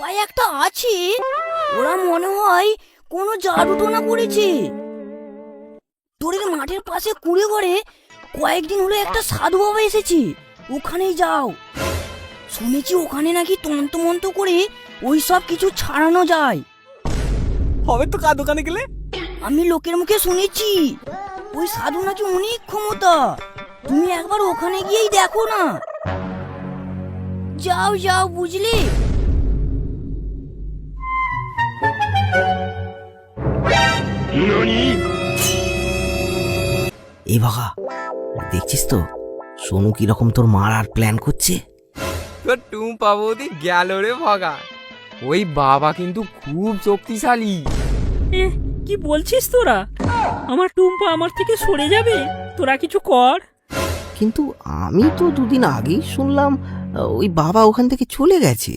কয়েকটা আছে, ওরা মনে হয় কোনো জাদুটোনা করেছে। তোরের মাঠের পাশে কুড়ে ঘরে কয়েকদিন হলো একটা সাধু বাবা এসেছে, ওখানেই যাও। শুনেছি ওখানে নাকি তন্ত্রমন্ত্র করে ওই সব কিছু ছাড়ানো যায়। হবে তো, কার দোকানে গেলে? আমি লোকের মুখে শুনেছি ওই সাধু নাকি অনেক ক্ষমতা। তুমি একবার ওখানে গিয়েই দেখো না। যাও যাও, বুঝলে? এই ভাগা, দেখছিস তো সোনু কিরকম তোর মারার প্ল্যান করছে? তোর টুম্পা বৌদি গেল রে ভগা। ওই বাবা কিন্তু খুব শক্তিশালী। কি বলছিস তোরা? আমার টুম্পা আমার থেকে সরে যাবে? তোরা কিছু কর। কিন্তু আমি তো দুদিন আগেই শুনলাম ওই বাবা ওখান থেকে চলে গেছে।